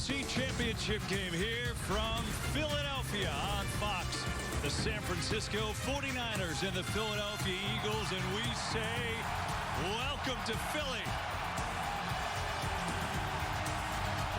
NFC Championship game here from Philadelphia on Fox. The San Francisco 49ers and the Philadelphia Eagles, and we say, welcome to Philly.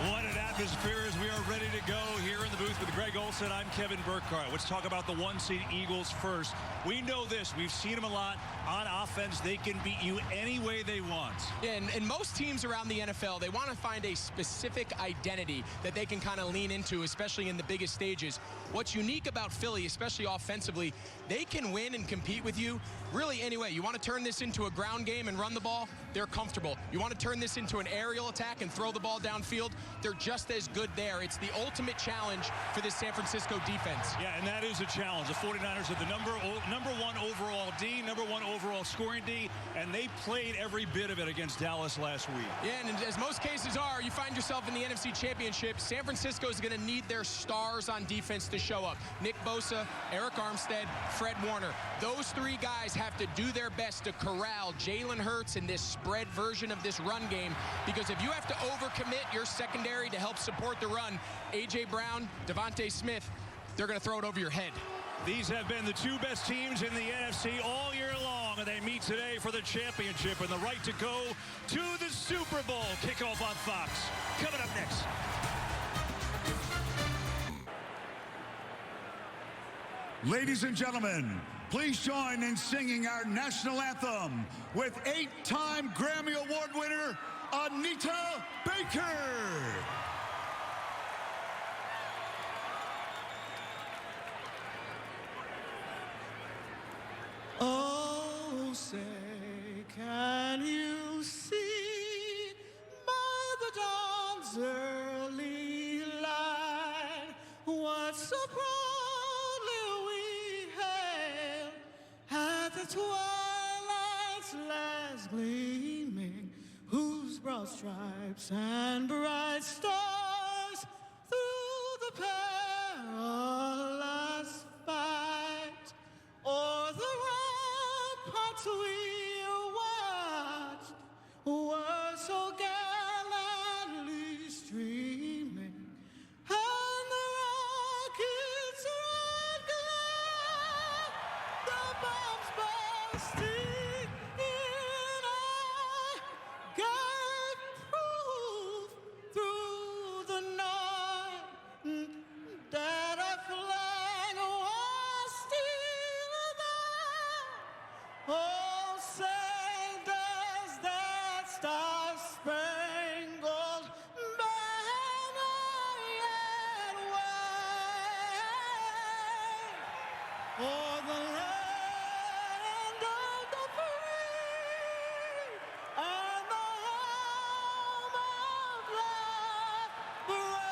What an atmosphere as we are ready to go here in the booth with Greg Olson. I'm Kevin Burkhardt. Let's talk about the one-seed Eagles first. We know this. We've seen them a lot. On offense, they can beat you any way they want. Yeah, and most teams around the NFL, they want to find a specific identity that they can kind of lean into, especially in the biggest stages. What's unique about Philly, especially offensively, they can win and compete with you really any way. You want to turn this into a ground game and run the ball, they're comfortable. You want to turn this into an aerial attack and throw the ball downfield, they're just as good there. It's the ultimate challenge for this San Francisco defense. Yeah, and that is a challenge. The 49ers are the number one overall D, number one overall scoring D, and they played every bit of it against Dallas last week. Yeah, and as most cases are, you find yourself in the NFC Championship, San Francisco is going to need their stars on defense to show up. Nick Bosa, Eric Armstead, Fred Warner. Those three guys have to do their best to corral Jalen Hurts in this spread version of this run game, because if you have to overcommit your secondary to help support the run, A.J. Brown, Devontae Smith, they're going to throw it over your head. These have been the two best teams in the NFC all year long, and they meet today for the championship and the right to go to the Super Bowl. Kickoff on Fox. Coming up next. Ladies and gentlemen, please join in singing our national anthem with 8-time Grammy Award winner, Anita Baker. Oh, say, can you see by the dawn's early light what so proudly we hailed at the twilight's last gleaming, whose broad stripes and bright stars through the perilous fight o'er the ramparts we watched were so gallantly streaming, and the rockets' red glare, the bombs bursting in air, gave proof through the night that a flag was still there. Oh, say does that star-spangled banner yet wave o'er the land of the free and the home of life brave.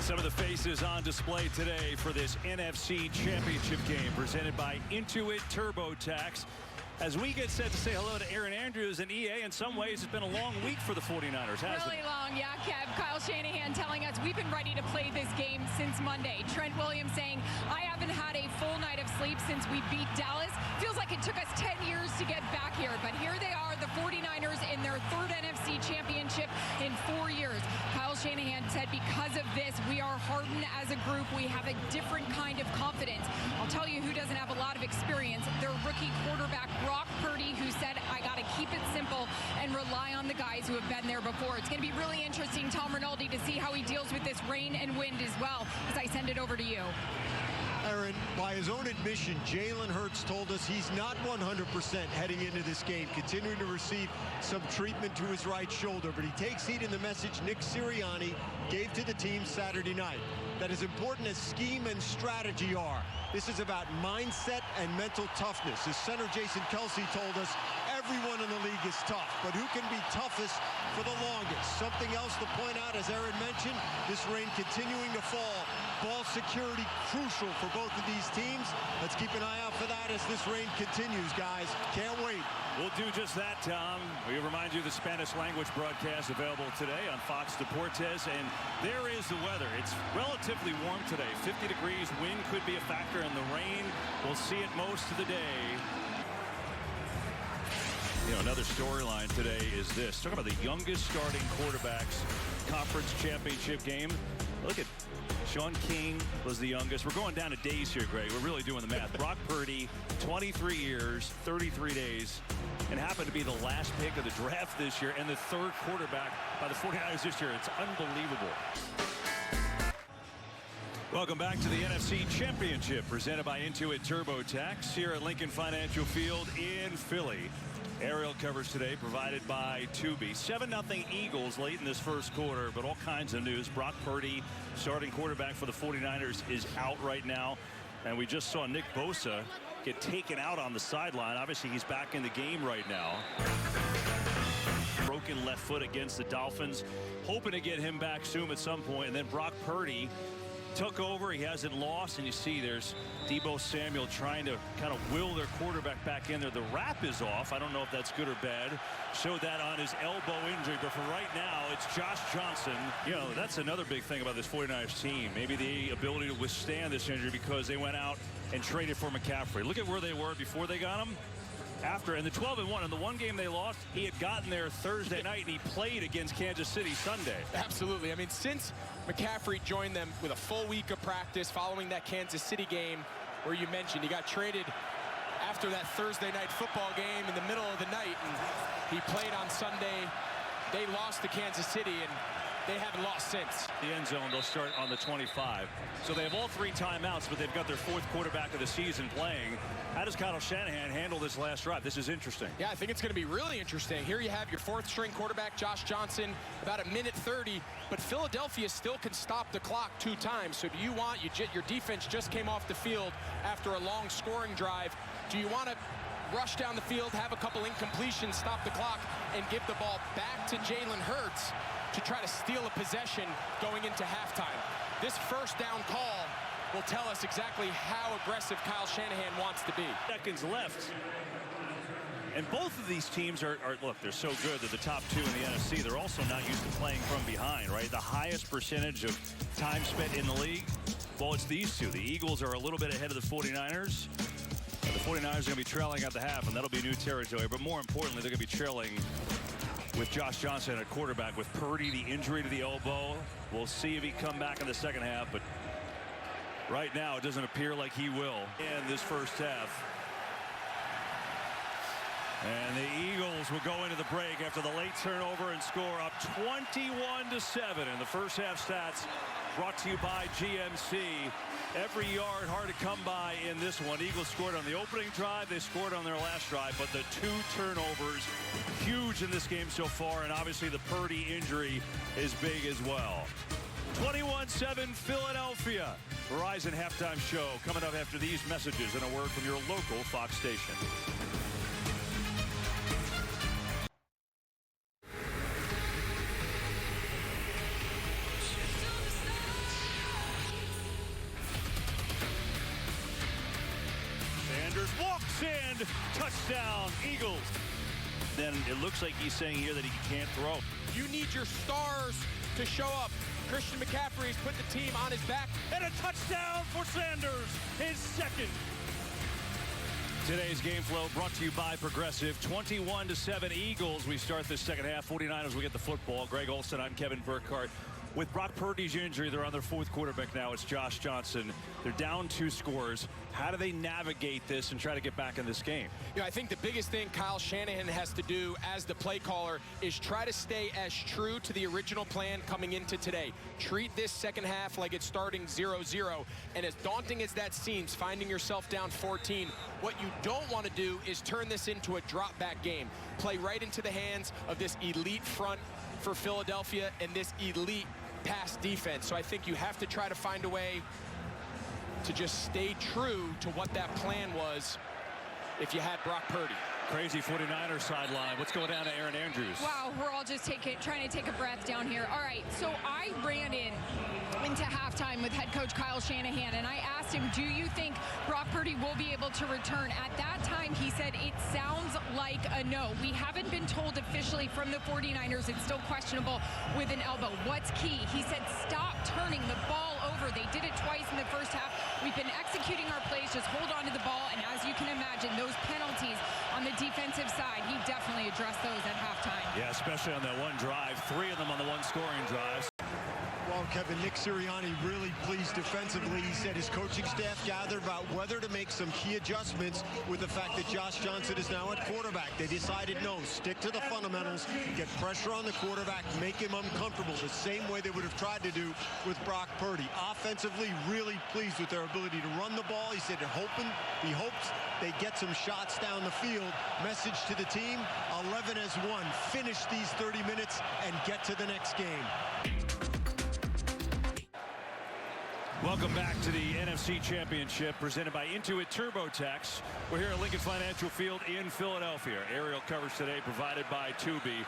Some of the faces on display today for this NFC Championship game presented by Intuit TurboTax. As we get set to say hello to Aaron Andrews and EA, in some ways it's been a long week for the 49ers, hasn't Really it? long, yeah, Kev. Kyle Shanahan telling us we've been ready to play this game since Monday. Trent Williams saying, I haven't had a full night of sleep since we beat Dallas. Feels like it took us 10 years to get back here, but here they are, the 49ers in their third NFC Championship in 4 years. Kyle Shanahan said because of this, we are hardened as a group. We have a different kind of confidence. I'll tell you who doesn't have a lot of experience. Their rookie quarterback, Brock Purdy, who said, I got to keep it simple and rely on the guys who have been there before. It's going to be really interesting, Tom Rinaldi, to see how he deals with this rain and wind as well, as I send it over to you. Aaron, by his own admission, Jalen Hurts told us he's not 100% heading into this game, continuing to receive some treatment to his right shoulder, but he takes heed in the message Nick Sirianni gave to the team Saturday night, that as important as scheme and strategy are, this is about mindset and mental toughness. As center Jason Kelsey told us, Everyone in the league is tough, but who can be toughest for the longest? Something else to point out, as Aaron mentioned, this rain continuing to fall. Ball security crucial for both of these teams. Let's keep an eye out for that as this rain continues, guys. Can't wait. We'll do just that, Tom. We remind you the Spanish language broadcast available today on Fox Deportes. And there is the weather. It's relatively warm today. 50 degrees. Wind could be a factor in the rain. We'll see it most of the day. You know, another storyline today is this. Talk about the youngest starting quarterbacks conference championship game. Look at Sean King was the youngest. We're going down to days here, Greg. We're really doing the math. Brock Purdy, 23 years, 33 days, and happened to be the last pick of the draft this year and the third quarterback by the 49ers this year. It's unbelievable. Welcome back to the NFC Championship presented by Intuit TurboTax here at Lincoln Financial Field in Philly. Aerial coverage today provided by Tubi. 7-0 Eagles late in this first quarter, but all kinds of news. Brock Purdy, starting quarterback for the 49ers, is out right now. And we just saw Nick Bosa get taken out on the sideline. Obviously, he's back in the game right now. Broken left foot against the Dolphins. Hoping to get him back soon at some point. And then Brock Purdy took over. He hasn't lost, and you see there's Deebo Samuel trying to kind of will their quarterback back in there. The wrap is off. I don't know if that's good or bad. Showed that on his elbow injury, but for right now it's Josh Johnson. You know, that's another big thing about this 49ers team. Maybe the ability to withstand this injury because they went out and traded for McCaffrey. Look at where they were before they got him. After, and the 12-1 in the one game they lost, he had gotten there Thursday night and he played against Kansas City Sunday. Absolutely. I mean, since McCaffrey joined them with a full week of practice following that Kansas City game where you mentioned he got traded after that Thursday night football game in the middle of the night, and he played on Sunday. They lost to Kansas City, and they haven't lost since. The end zone, they'll start on the 25. So they have all 3 timeouts, but they've got their 4th quarterback of the season playing. How does Kyle Shanahan handle this last drive? This is interesting. Yeah, I think it's going to be really interesting. Here you have your 4th-string quarterback, Josh Johnson, about 1:30, but Philadelphia still can stop the clock 2 times. So do you want, your defense just came off the field after a long scoring drive. Do you want to rush down the field, have a couple incompletions, stop the clock, and give the ball back to Jalen Hurts to try to steal a possession going into halftime? This first down call will tell us exactly how aggressive Kyle Shanahan wants to be. Seconds left. And both of these teams are look, they're so good. They're the top 2 in the NFC. They're also not used to playing from behind, right? The highest percentage of time spent in the league, well, it's these two. The Eagles are a little bit ahead of the 49ers. And the 49ers are going to be trailing at the half, and that'll be new territory. But more importantly, they're going to be trailing with Josh Johnson at quarterback. With Purdy, the injury to the elbow. We'll see if he come back in the second half, but right now it doesn't appear like he will in this first half. And the Eagles will go into the break after the late turnover and score up 21-7. And the first half stats brought to you by GMC. Every yard hard to come by in this one. Eagles scored on the opening drive. They scored on their last drive, but the 2 turnovers, huge in this game so far. And obviously the Purdy injury is big as well. 21-7 Philadelphia. Verizon halftime show coming up after these messages and a word from your local Fox station. Sanders walks in, touchdown Eagles. Then it looks like he's saying here that he can't throw. You need your stars to show up. Christian McCaffrey's put the team on his back. And a touchdown for Sanders, his second. Today's game flow brought to you by Progressive. 21-7 Eagles. We start this second half. 49ers will get the football. Greg Olsen, I'm Kevin Burkhardt. With Brock Purdy's injury, they're on their 4th quarterback now. It's Josh Johnson. They're down 2 scores. How do they navigate this and try to get back in this game? You know, I think the biggest thing Kyle Shanahan has to do as the play caller is try to stay as true to the original plan coming into today. Treat this second half like it's starting 0-0. And as daunting as that seems, finding yourself down 14, what you don't want to do is turn this into a drop-back game. Play right into the hands of this elite front for Philadelphia and this elite pass defense. So I think you have to try to find a way to just stay true to what that plan was if you had Brock Purdy. Crazy 49ers sideline. What's going down to Aaron Andrews? Wow, we're all just trying to take a breath down here. All right, so I ran into halftime with head coach Kyle Shanahan, and I asked him, do you think Brock Purdy will be able to return? At that time, he said, it sounds like a no. We haven't been told officially from the 49ers. It's still questionable with an elbow. What's key? He said, stop turning the ball over. They did it twice in the first half. We've been executing our plays, just hold on to the ball, and as you can imagine, those penalties on the defensive side, he definitely addressed those at halftime. Yeah, especially on that one drive. 3 of them on the one scoring drives. Well, Kevin, Nick Sirianni really pleased defensively. He said his coaching staff gathered about whether to make some key adjustments with the fact that Josh Johnson is now at quarterback. They decided no, stick to the fundamentals, get pressure on the quarterback, make him uncomfortable, the same way they would have tried to do with Brock Purdy. Offensively, really pleased with their ability to run the ball. He said he hopes they get some shots down the field. Message to the team, 11-1. Finish these 30 minutes and get to the next game. Welcome back to the NFC Championship presented by Intuit TurboTax. We're here at Lincoln Financial Field in Philadelphia. Aerial coverage today provided by Tubi.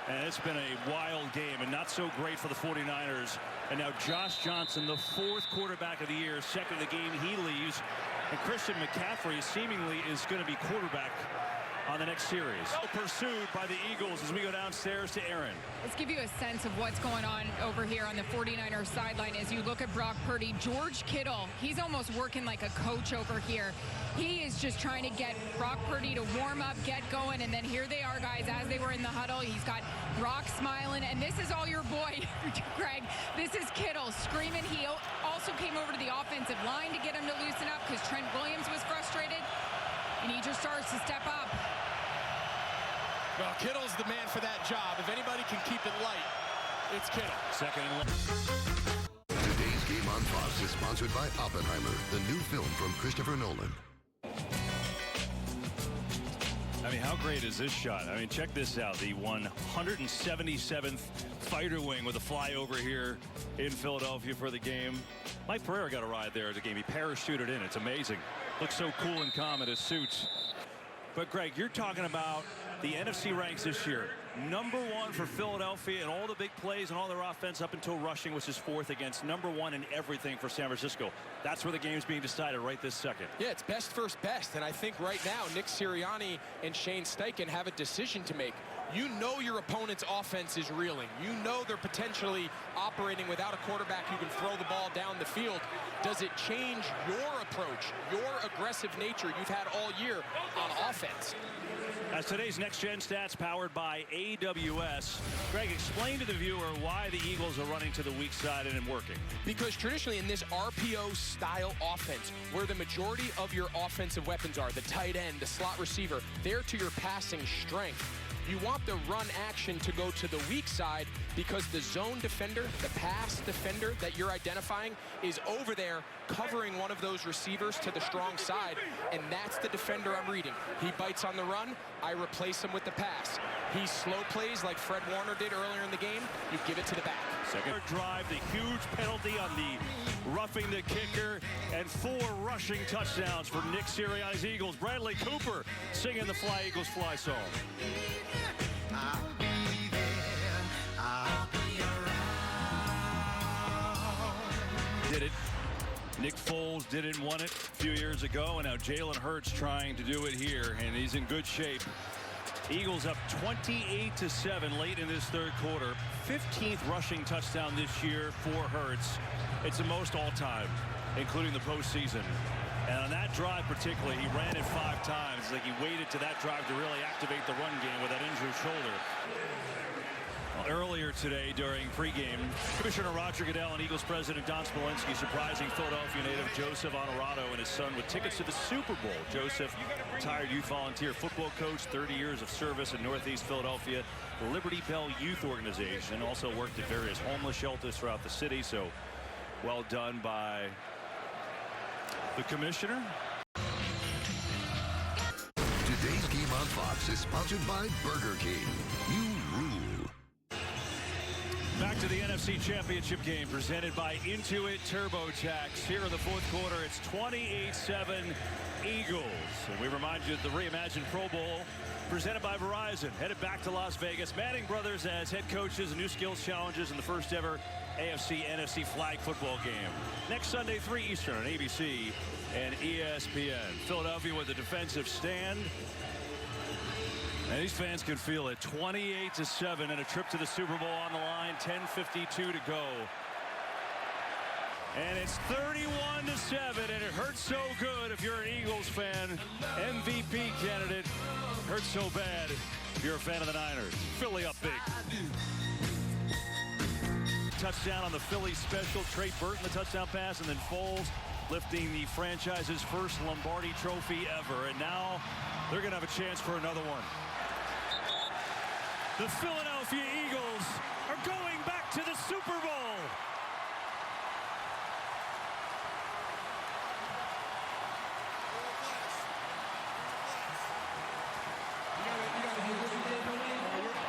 And it's been a wild game and not so great for the 49ers. And now Josh Johnson, the 4th quarterback of the year, second of the game, he leaves. And Christian McCaffrey seemingly is going to be quarterback on the next series. Pursued by the Eagles as we go downstairs to Aaron. Let's give you a sense of what's going on over here on the 49ers sideline as you look at Brock Purdy. George Kittle, he's almost working like a coach over here. He is just trying to get Brock Purdy to warm up, get going, and then here they are, guys, as they were in the huddle. He's got Brock smiling, and this is all your boy, Greg. This is Kittle screaming. He also came over to the offensive line to get him to loosen up because Trent Williams was frustrated, and he just starts to step up. Well, Kittle's the man for that job. If anybody can keep it light, it's Kittle. Second and Today's game on Fox is sponsored by Oppenheimer, the new film from Christopher Nolan. I mean, how great is this shot? I mean, check this out. The 177th fighter wing with a flyover here in Philadelphia for the game. Mike Pereira got a ride there at the game. He parachuted in. It's amazing. Looks so cool and calm in his suits. But, Greg, you're talking about the NFC ranks this year. #1 for Philadelphia in all the big plays and all their offense up until rushing, which is 4th against #1 in everything for San Francisco. That's where the game's being decided right this second. Yeah, it's best first best. And I think right now, Nick Sirianni and Shane Steichen have a decision to make. You know your opponent's offense is reeling. You know they're potentially operating without a quarterback who can throw the ball down the field. Does it change your approach, your aggressive nature you've had all year on offense? As today's Next Gen Stats powered by AWS. Greg, explain to the viewer why the Eagles are running to the weak side and working. Because traditionally in this RPO-style offense, where the majority of your offensive weapons are, the tight end, the slot receiver, they're to your passing strength. You want the run action to go to the weak side because the zone defender, the pass defender that you're identifying is over there covering one of those receivers to the strong side, and that's the defender I'm reading. He bites on the run, I replace him with the pass. He slow plays like Fred Warner did earlier in the game, you give it to the back. Second drive, the huge penalty on the roughing the kicker, and 4 rushing touchdowns for Nick Sirianni's Eagles. Bradley Cooper singing the Fly Eagles Fly song. I'll be there, I'll be around. Did it. Nick Foles didn't want it a few years ago, and now Jalen Hurts trying to do it here, and he's in good shape. Eagles up 28-7 late in this 3rd quarter. 15th rushing touchdown this year for Hurts. It's the most all-time, including the postseason. And on that drive particularly, he ran it 5 times. It's like he waited to that drive to really activate the run game with that injured shoulder. Well, earlier today during pregame, Commissioner Roger Goodell and Eagles President Don Smolenski surprising Philadelphia native Joseph Honorado and his son with tickets to the Super Bowl. Joseph, retired youth volunteer football coach, 30 years of service in Northeast Philadelphia, the Liberty Bell Youth Organization, also worked at various homeless shelters throughout the city. So well done by the commissioner. Today's game on Fox is sponsored by Burger King. You rule. Back Back to the NFC Championship game presented by Intuit TurboTax. Here in the fourth quarter, it's 28-7 Eagles. And we remind you of the reimagined Pro Bowl presented by Verizon. Headed back to Las Vegas. Manning brothers as head coaches and new skills challenges in the first ever AFC-NFC flag football game. Next Sunday, 3 Eastern on ABC and ESPN. Philadelphia with a defensive stand. And these fans can feel it. 28-7 and a trip to the Super Bowl on the line. 10:52 to go. And it's 31-7, and it hurts so good if you're an Eagles fan. MVP candidate hurts so bad if you're a fan of the Niners. Philly up big. Touchdown on the Philly special. Trey Burton the touchdown pass, and then Foles lifting the franchise's first Lombardi trophy ever. And now they're going to have a chance for another one. The Philadelphia Eagles are going back to the Super Bowl.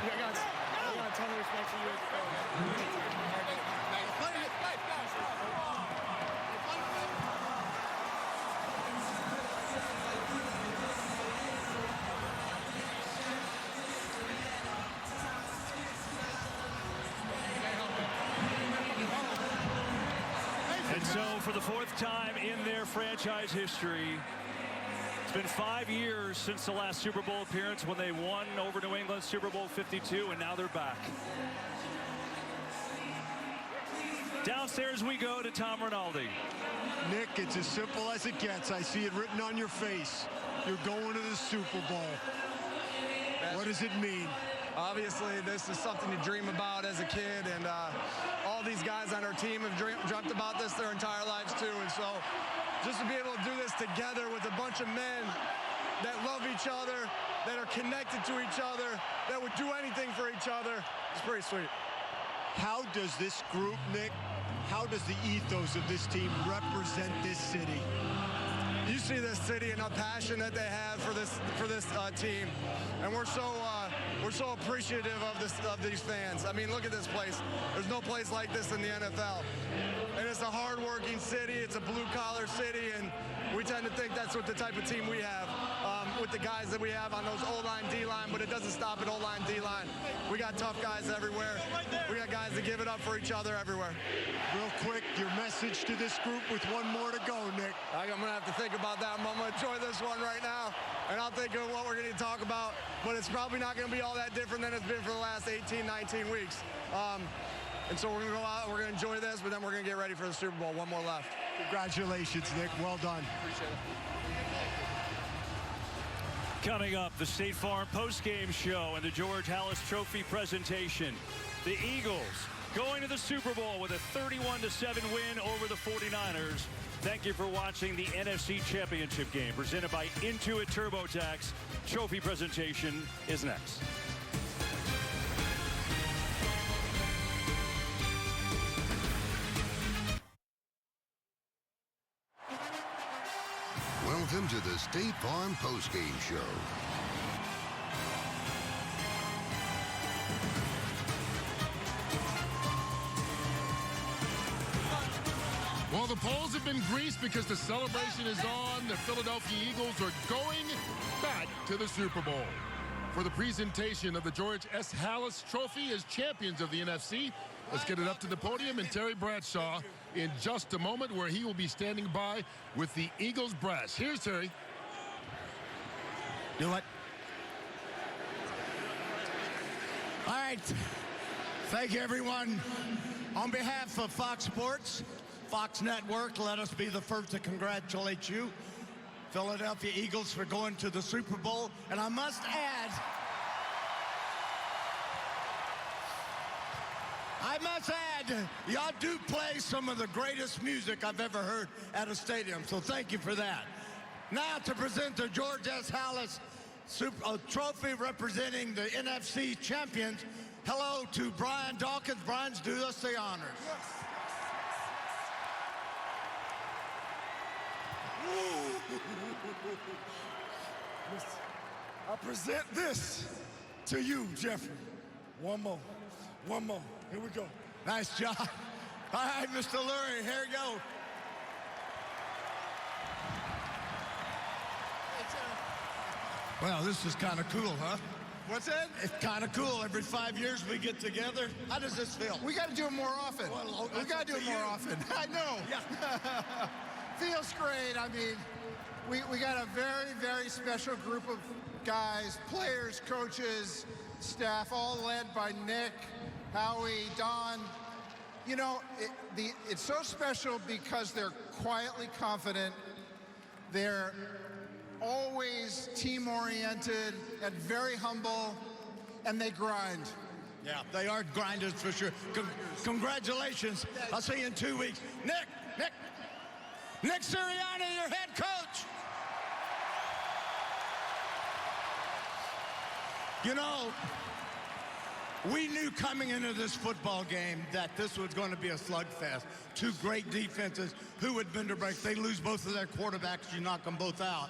I got a ton of respect for you as a fan. And so for the fourth time in their franchise history, it's been 5 years since the last Super Bowl appearance when they won over New England, Super Bowl 52, and now they're back. Downstairs we go to Tom Rinaldi. Nick, it's as simple as it gets. I see it written on your face. You're going to the Super Bowl. What does it mean? Obviously, this is something to dream about as a kid, and all these guys on our team have dreamt about this their entire lives too. And so, just to be able to do this together with a bunch of men that love each other, that are connected to each other, that would do anything for each other, it's pretty sweet. How does this group, Nick, how does the ethos of this team represent this city? You see this city and the passion that they have for this team, and we're so appreciative of these fans. I mean, look at this place. There's no place like this in the NFL, and it's a hard-working city. It's a blue-collar city, and we tend to think that's what the type of team we have with the guys that we have on those O-line, D-line, but it doesn't stop at O-line, D-line. We got tough guys everywhere. We got guys that give it up for each other everywhere. Real quick, your message to this group with one more to go, Nick. I'm going to have to think about that. I'm going to enjoy this one right now, and I'll think of what we're going to talk about, but it's probably not going to be all that different than it's been for the last 18, 19 weeks. And so we're going to go out, we're going to enjoy this, but then we're going to get ready for the Super Bowl. One more left. Congratulations, Nick. Well done. Appreciate it. Coming up, the State Farm postgame show and the George Halas Trophy presentation. The Eagles going to the Super Bowl with a 31-7 win over the 49ers. Thank you for watching the NFC Championship game presented by Intuit TurboTax. Trophy presentation is next. Welcome to the State Farm postgame show. Well, the polls have been greased because the celebration is on. The Philadelphia Eagles are going back to the Super Bowl. For the presentation of the George S. Halas Trophy as champions of the NFC, let's get it up to the podium and Terry Bradshaw in just a moment, where he will be standing by with the Eagles brass. Here's Terry. Do it. All right. Thank you, everyone. On behalf of Fox Sports, Fox Network, let us be the first to congratulate you, Philadelphia Eagles, for going to the Super Bowl. And I must add, y'all do play some of the greatest music I've ever heard at a stadium. So thank you for that. Now to present the George S. Halas Trophy representing the NFC champions. Hello to Brian Dawkins. Brian's do us the honors. I present this to you, Jeffrey. One more. Here we go. Nice job. All right, Mr. Lurie, here we go. Well, this is kind of cool, huh? What's that? It's kind of cool. Every 5 years we get together. How does this feel? We got to do it more often. Well, we got to do it more often. I know. Yeah. Feels great. I mean, we got a very, very special group of guys, players, coaches, staff, all led by Nick, Howie, Don. You know, it's so special because they're quietly confident. They're always team-oriented and very humble, and they grind. Yeah, they are grinders for sure. Congratulations. I'll see you in 2 weeks. Nick Sirianni, your head coach. You know, we knew coming into this football game that this was going to be a slugfest. Two great defenses. Who would bend or break? They lose both of their quarterbacks. You knock them both out.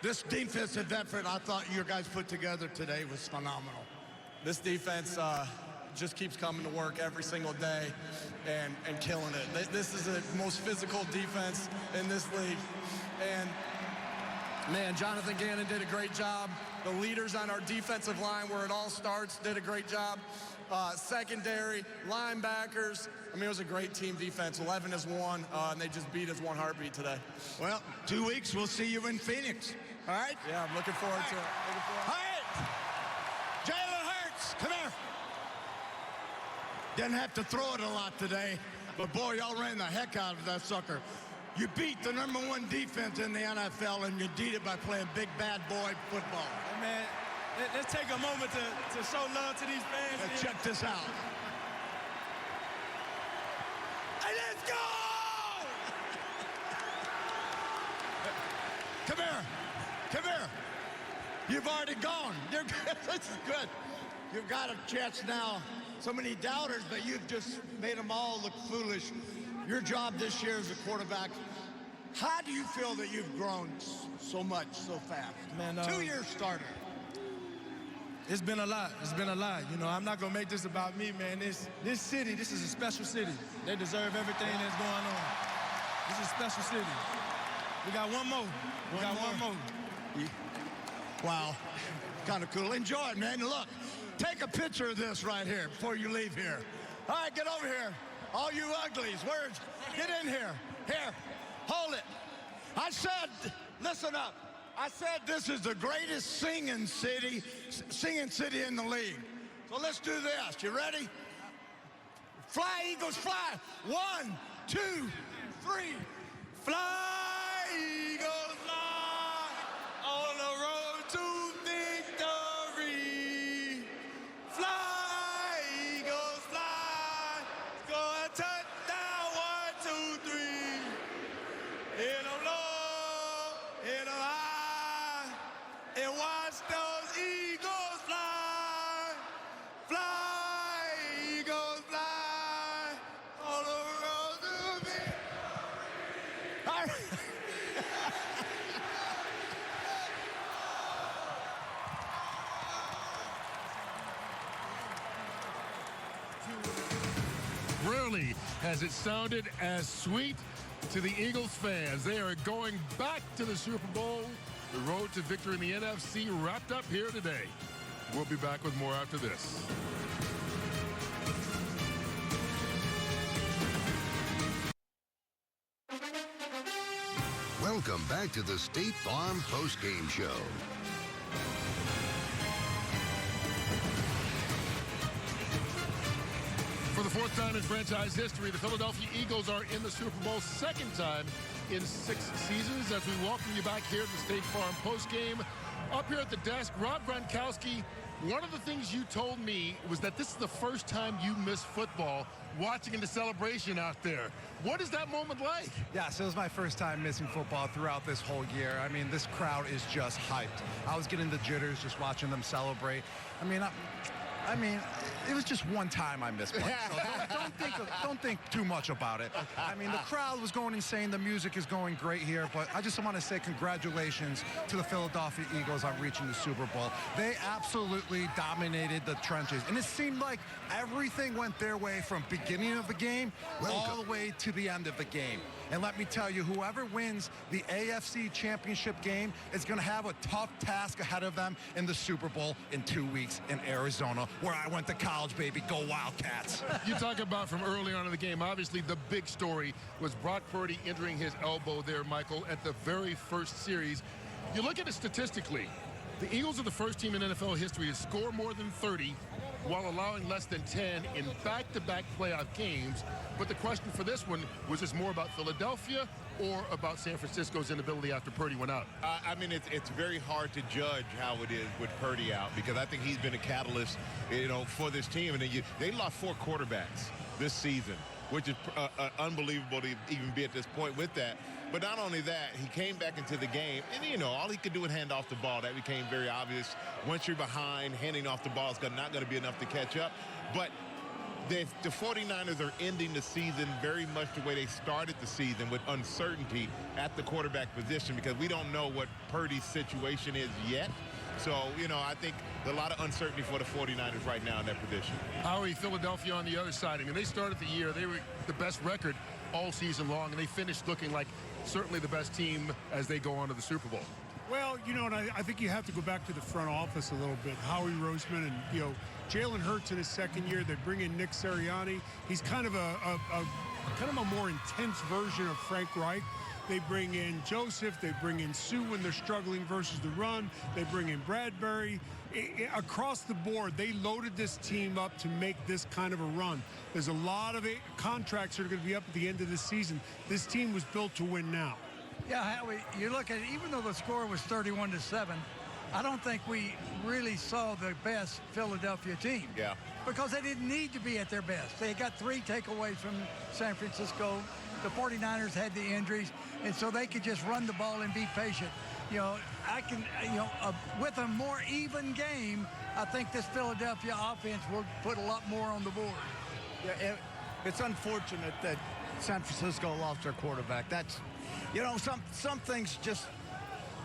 This defensive effort I thought your guys put together today was phenomenal. This defense just keeps coming to work every single day and killing it. This is the most physical defense in this league. And, man, Jonathan Gannon did a great job. The leaders on our defensive line, where it all starts, did a great job. Secondary, linebackers. I mean, it was a great team defense. 11-1, and they just beat us one heartbeat today. Well, 2 weeks, we'll see you in Phoenix. All right? Yeah, I'm looking forward to it. All right. Jalen Hurts, come here. Didn't have to throw it a lot today, but boy, y'all ran the heck out of that sucker. You beat the #1 defense in the NFL, and you did it by playing big bad boy football. Hey man, let's take a moment to show love to these fans. Now check this out. Hey, let's go! Come here. Come here. You've already gone. You're good. This is good. You've got a chance now. So many doubters, but you've just made them all look foolish. Your job this year as a quarterback, how do you feel that you've grown so much, so fast? Man, 2-year starter. It's been a lot. It's been a lot. You know, I'm not going to make this about me, man. This city, this is a special city. They deserve everything that's going on. This is a special city. We got one more. We got one more. Wow. Kind of cool. Enjoy it, man. Look, take a picture of this right here before you leave here. All right, get over here. All you uglies, get in here. Here, hold it. I said, listen up. I said this is the greatest singing city in the league. So let's do this. You ready? Fly, Eagles, fly. 1, 2, 3. Fly, Eagles, fly on the road to victory. Fly, Eagles, fly. Score a touchdown, 1, 2, 3. Hit 'em low, hit 'em high, and watch those Eagles fly. Fly, Eagles, fly on the road to victory. All right. Rarely has it sounded as sweet to the Eagles fans. They are going back to the Super Bowl. The road to victory in the NFC wrapped up here today. We'll be back with more after this. Welcome back to the State Farm Postgame Show. For the 4th time in franchise history, the Philadelphia Eagles are in the Super Bowl, 2nd time in 6 seasons. As we welcome you back here at the State Farm postgame, up here at the desk, Rob Gronkowski, one of the things you told me was that this is the first time you missed football watching the celebration out there. What is that moment like? Yeah, so it was my first time missing football throughout this whole year. I mean, this crowd is just hyped. I was getting the jitters just watching them celebrate. I mean, it was just one time I missed punch. So don't think too much about it. I mean, the crowd was going insane. The music is going great here, but I just want to say congratulations to the Philadelphia Eagles on reaching the Super Bowl. They absolutely dominated the trenches, and it seemed like everything went their way from beginning of the game all the way to the end of the game. And let me tell you, whoever wins the AFC Championship game is going to have a tough task ahead of them in the Super Bowl in 2 weeks in Arizona, where I went to college, baby. Go Wildcats. You talk about from early on in the game, obviously the big story was Brock Purdy injuring his elbow there, Michael, at the very first series. You look at it statistically, the Eagles are the first team in NFL history to score more than 30 while allowing less than 10 in back-to-back playoff games. But the question for this one, was this more about Philadelphia or about San Francisco's inability after Purdy went out? I mean, it's very hard to judge how it is with Purdy out, because I think he's been a catalyst, for this team. And they lost 4 quarterbacks this season, which is unbelievable to even be at this point with that. But not only that, he came back into the game, and, all he could do was hand off the ball. That became very obvious. Once you're behind, handing off the ball is not going to be enough to catch up. But the 49ers are ending the season very much the way they started the season, with uncertainty at the quarterback position, because we don't know what Purdy's situation is yet. So, I think a lot of uncertainty for the 49ers right now in that position. Howie, Philadelphia on the other side. I mean, they started the year, they were the best record all season long, and they finished looking like certainly the best team as they go on to the Super Bowl. Well, and I think you have to go back to the front office a little bit. Howie Roseman and, Jalen Hurts in his second year. They bring in Nick Sirianni. He's kind of a more intense version of Frank Reich. They bring in Joseph. They bring in Sue when they're struggling versus the run. They bring in Bradbury. Across the board, they loaded this team up to make this kind of a run. There's a lot of contracts that are going to be up at the end of the season. This team was built to win now. Yeah, Howie, you look at it, even though the score was 31-7, I don't think we really saw the best Philadelphia team. Yeah. Because they didn't need to be at their best. They got 3 takeaways from San Francisco. The 49ers had the injuries, and so they could just run the ball and be patient. With a more even game, I think this Philadelphia offense will put a lot more on the board. Yeah, it's unfortunate that San Francisco lost their quarterback. That's, some things just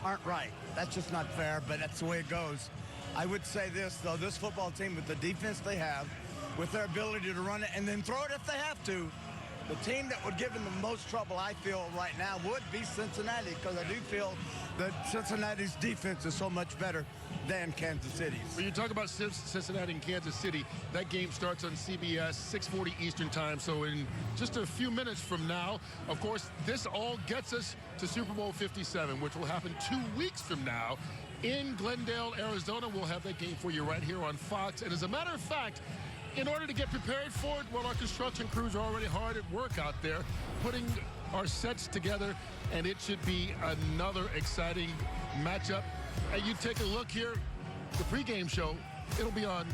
aren't right. That's just not fair, but that's the way it goes. I would say this, though, this football team, with the defense they have, with their ability to run it and then throw it if they have to, the team that would give them the most trouble, I feel, right now would be Cincinnati, because I do feel that Cincinnati's defense is so much better than Kansas City's. When you talk about Cincinnati and Kansas City, that game starts on CBS, 6:40 Eastern time. So in just a few minutes from now, of course, this all gets us to Super Bowl 57, which will happen 2 weeks from now in Glendale, Arizona. We'll have that game for you right here on Fox. And as a matter of fact, in order to get prepared for it, well, our construction crews are already hard at work out there putting our sets together, and it should be another exciting matchup. And you take a look here, the pregame show, it'll be on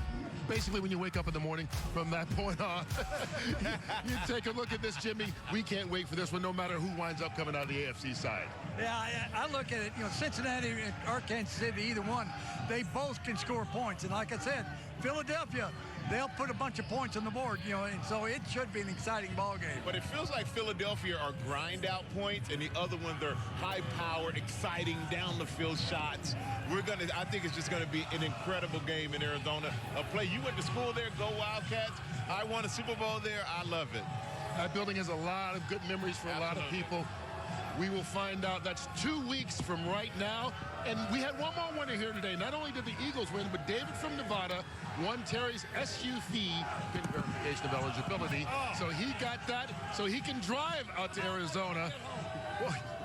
basically when you wake up in the morning from that point on. you take a look at this, Jimmy. We can't wait for this one, no matter who winds up coming out of the AFC side. Yeah, I look at it, Cincinnati or Kansas City, either one, they both can score points. And like I said, Philadelphia, they'll put a bunch of points on the board, and so it should be an exciting ball game. But it feels like Philadelphia are grind-out points, and the other ones are high-powered, exciting, down-the-field shots. I think it's just going to be an incredible game in Arizona. A play. You went to school there, go Wildcats. I won a Super Bowl there. I love it. That building has a lot of good memories for a lot of people. We will find out. That's 2 weeks from right now. And we had one more winner here today. Not only did the Eagles win, but David from Nevada won Terry's SUV pin verification of eligibility. So he got that, so he can drive out to Arizona.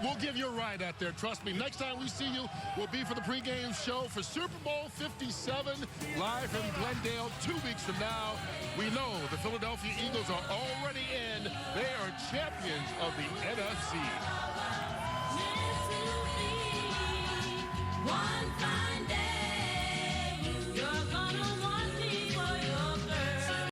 We'll give you a ride out there. Trust me. Next time we see you will be for the pregame show for Super Bowl 57, live from Glendale 2 weeks from now. We know the Philadelphia Eagles are already in. They are champions of the NFC.